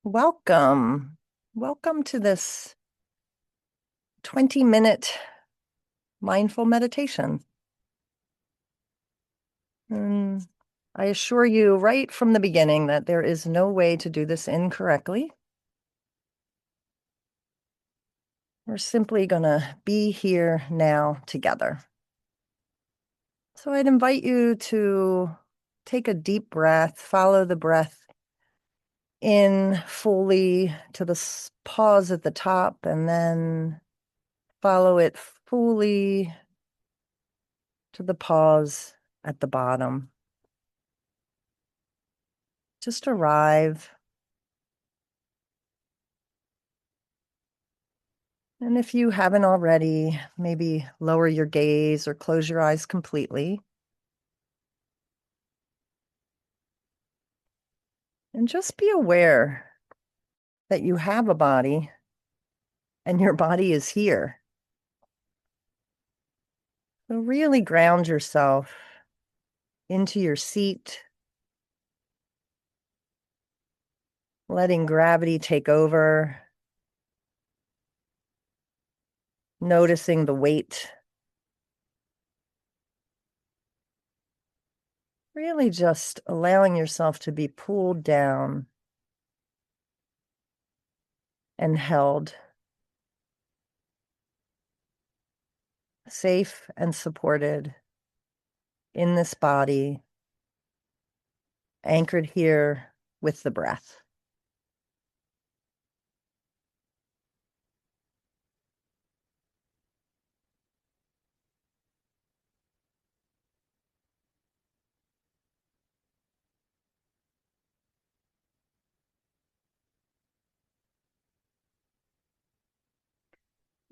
Welcome. Welcome to this 20-minute mindful meditation. And I assure you right from the beginning that there is no way to do this incorrectly. We're simply going to be here now together. So I'd invite you to take a deep breath, follow the breath in fully to the pause at the top, and then follow it fully to the pause at the bottom. Just arrive. And if you haven't already, maybe lower your gaze or close your eyes completely. And just be aware that you have a body and your body is here. So really ground yourself into your seat, letting gravity take over, noticing the weight. Really just allowing yourself to be pulled down and held, safe and supported in this body, anchored here with the breath.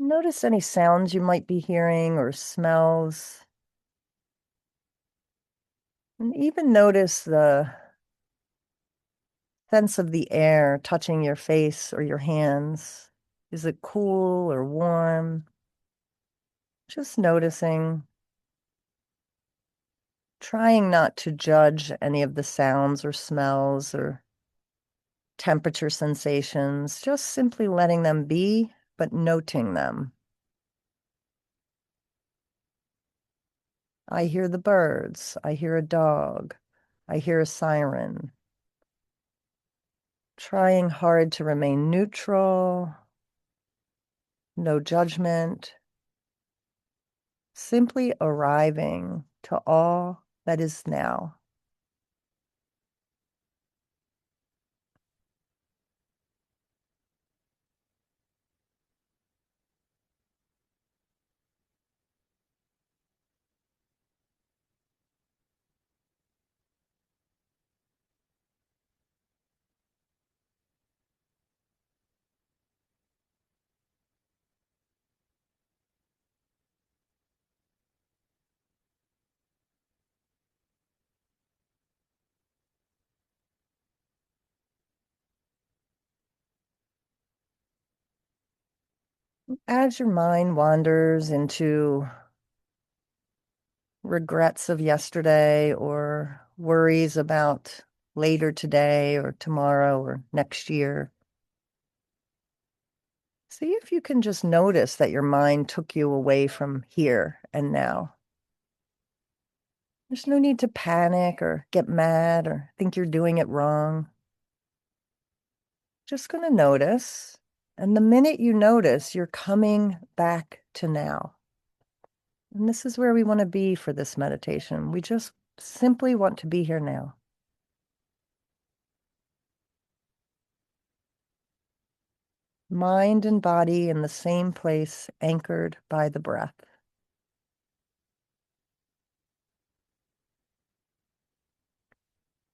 Notice any sounds you might be hearing or smells. And even notice the sense of the air touching your face or your hands. Is it cool or warm? Just noticing, trying not to judge any of the sounds or smells or temperature sensations, just simply letting them be, but noting them. I hear the birds. I hear a dog. I hear a siren. Trying hard to remain neutral, no judgment, simply arriving to all that is now. As your mind wanders into regrets of yesterday or worries about later today or tomorrow or next year, see if you can just notice that your mind took you away from here and now. There's no need to panic or get mad or think you're doing it wrong. Just going to notice. And the minute you notice, you're coming back to now. And this is where we want to be for this meditation. We just simply want to be here now. Mind and body in the same place, anchored by the breath.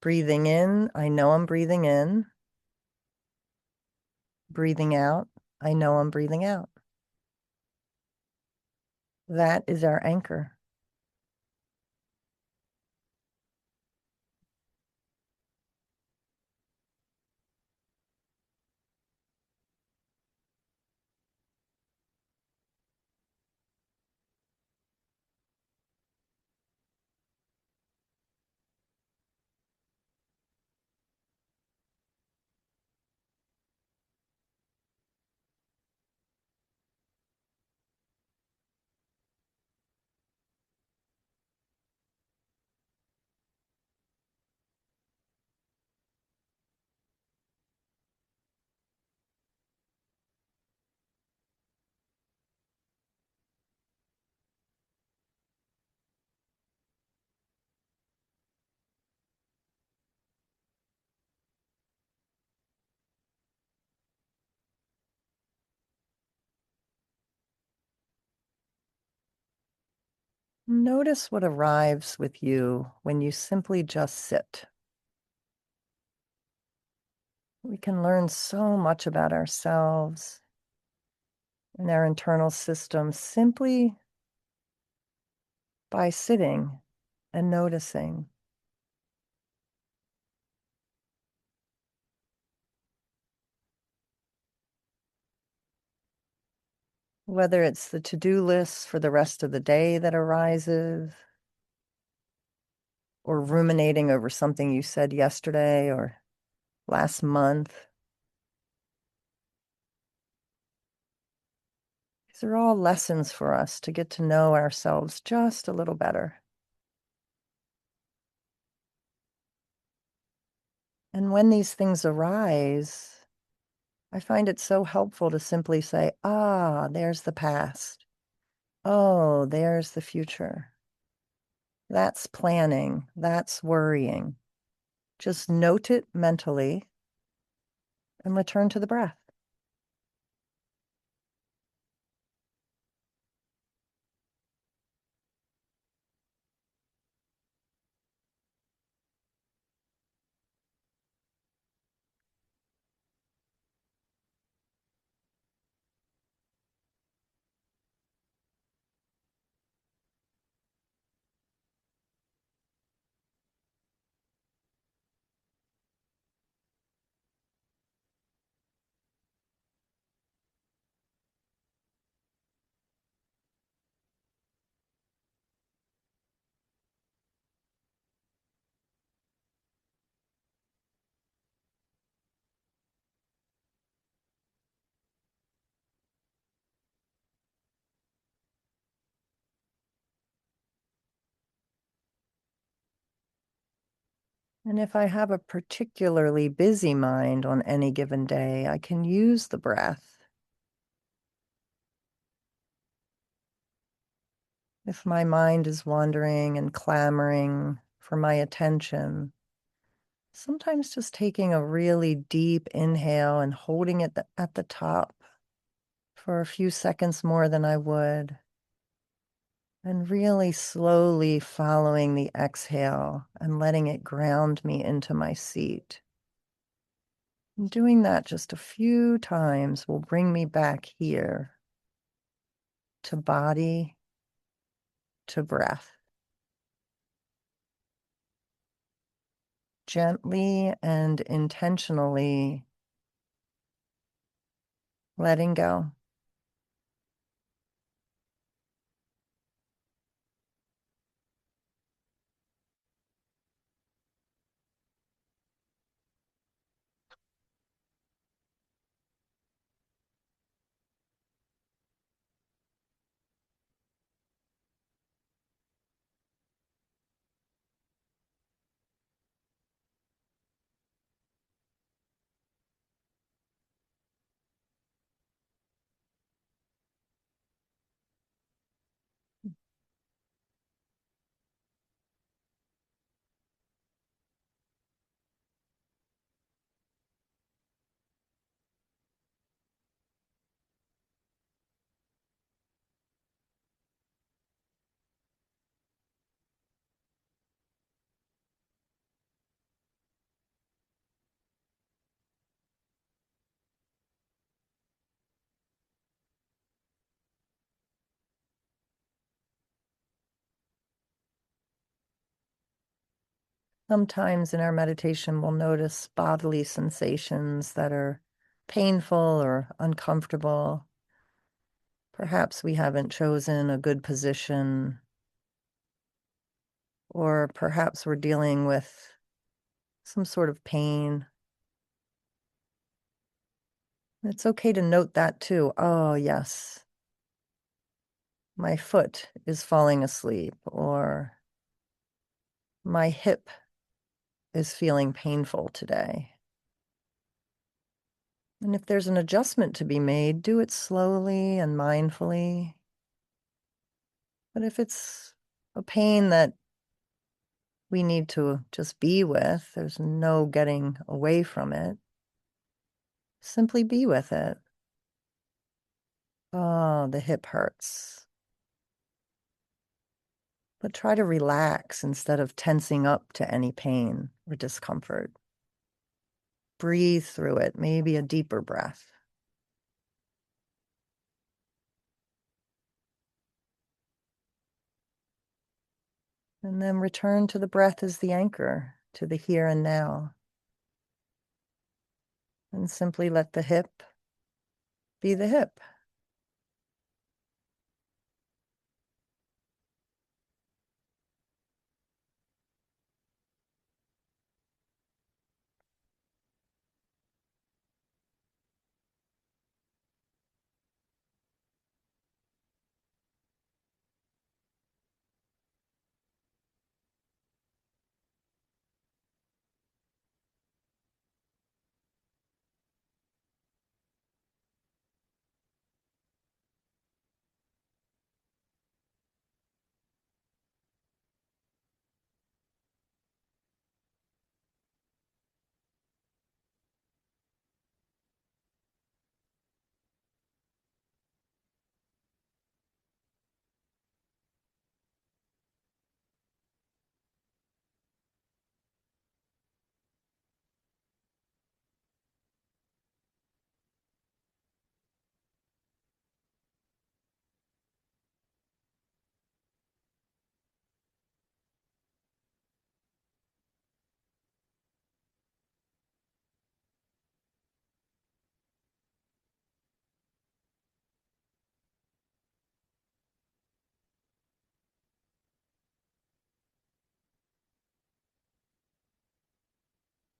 Breathing in, I know I'm breathing in. Breathing out, I know I'm breathing out. That is our anchor. Notice what arrives with you when you simply just sit. We can learn so much about ourselves and our internal system simply by sitting and noticing. Whether it's the to-do list for the rest of the day that arises, or ruminating over something you said yesterday or last month. These are all lessons for us to get to know ourselves just a little better. And when these things arise, I find it so helpful to simply say, ah, there's the past. Oh, there's the future. That's planning. That's worrying. Just note it mentally and return to the breath. And if I have a particularly busy mind on any given day, I can use the breath. If my mind is wandering and clamoring for my attention, sometimes just taking a really deep inhale and holding it at the top for a few seconds more than I would, and really slowly following the exhale and letting it ground me into my seat. And doing that just a few times will bring me back here to body, to breath. Gently and intentionally letting go. Sometimes in our meditation, we'll notice bodily sensations that are painful or uncomfortable. Perhaps we haven't chosen a good position, or perhaps we're dealing with some sort of pain. It's okay to note that too. Oh, yes, my foot is falling asleep, or my hip is feeling painful today. And if there's an adjustment to be made, do it slowly and mindfully. But if it's a pain that we need to just be with, there's no getting away from it. Simply be with it. Oh, the hip hurts. But try to relax instead of tensing up to any pain or discomfort. Breathe through it, maybe a deeper breath. And then return to the breath as the anchor, to the here and now. And simply let the hip be the hip.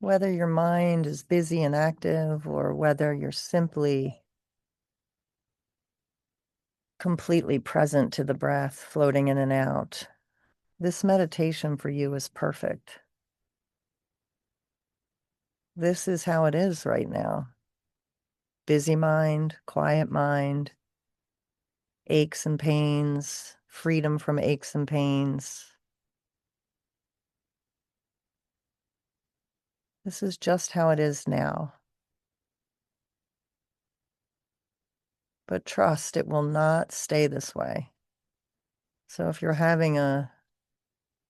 Whether your mind is busy and active or whether you're simply completely present to the breath, floating in and out, this meditation for you is perfect. This is how it is right now. Busy mind, quiet mind, aches and pains, freedom from aches and pains. This is just how it is now. But trust it will not stay this way. So if you're having a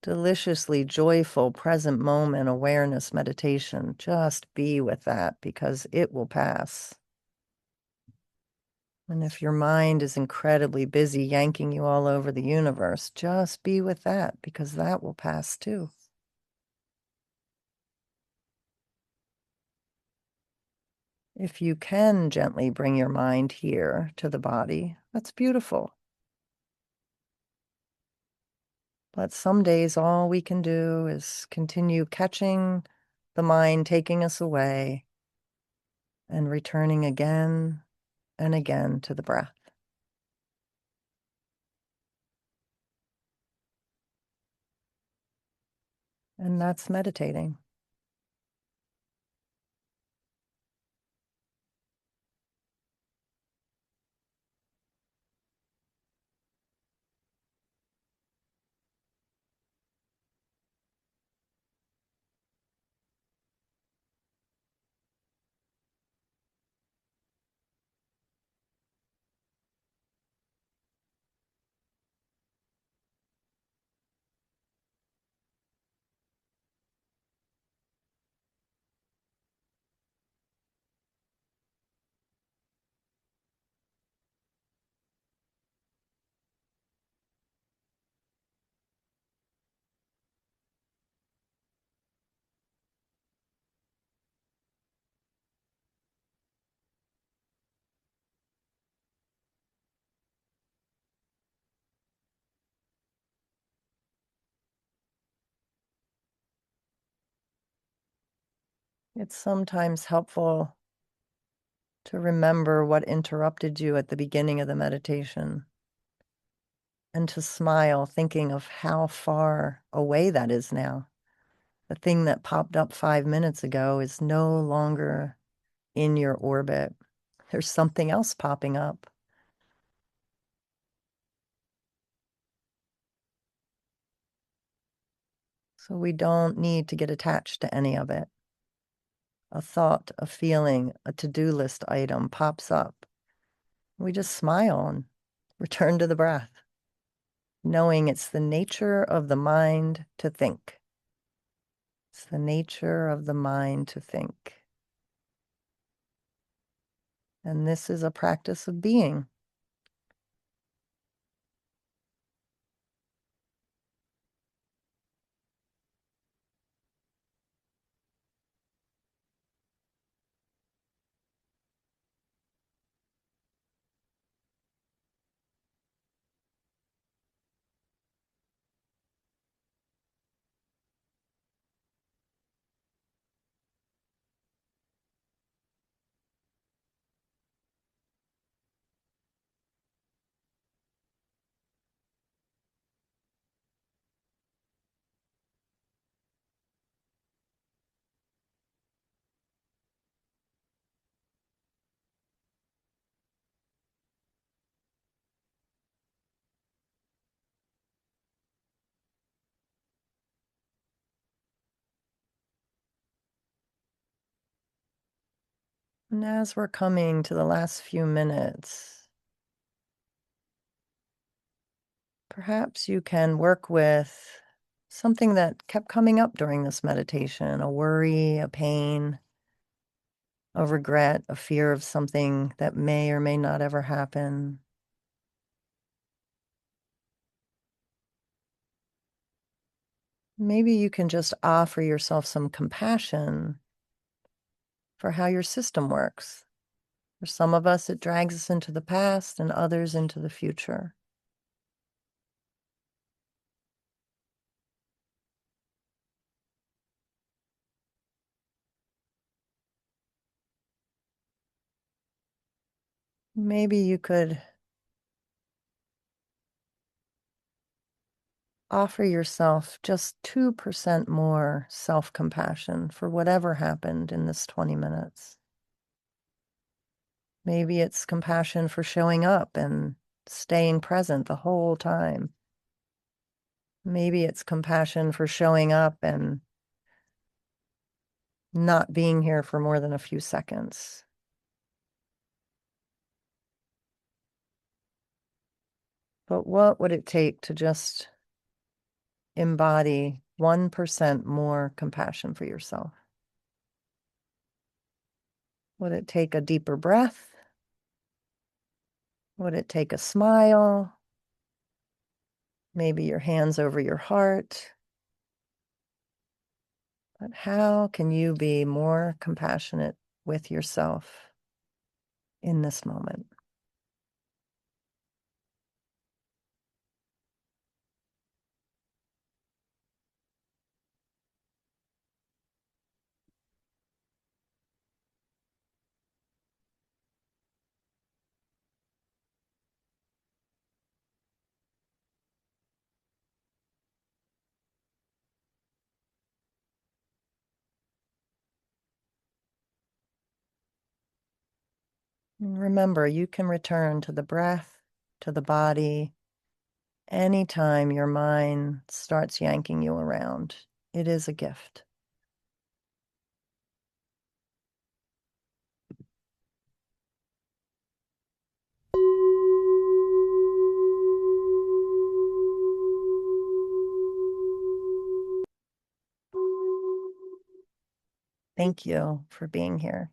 deliciously joyful present moment awareness meditation, just be with that because it will pass. And if your mind is incredibly busy yanking you all over the universe, just be with that because that will pass too. If you can gently bring your mind here to the body, that's beautiful. But some days all we can do is continue catching the mind taking us away and returning again and again to the breath. And that's meditating. It's sometimes helpful to remember what interrupted you at the beginning of the meditation and to smile, thinking of how far away that is now. The thing that popped up 5 minutes ago is no longer in your orbit. There's something else popping up. So we don't need to get attached to any of it. A thought, a feeling, a to-do list item pops up. We just smile and return to the breath. knowing it's the nature of the mind to think. It's the nature of the mind to think. And this is a practice of being. And as we're coming to the last few minutes, perhaps you can work with something that kept coming up during this meditation, a worry, a pain, a regret, a fear of something that may or may not ever happen. Maybe you can just offer yourself some compassion for how your system works. For some of us, it drags us into the past and others into the future. Maybe you could offer yourself just 2% more self-compassion for whatever happened in this 20 minutes. Maybe it's compassion for showing up and staying present the whole time. Maybe it's compassion for showing up and not being here for more than a few seconds. But what would it take to just embody 1% more compassion for yourself? Would it take a deeper breath? Would it take a smile? Maybe your hands over your heart? But how can you be more compassionate with yourself in this moment? And remember, you can return to the breath, to the body, anytime your mind starts yanking you around. It is a gift. Thank you for being here.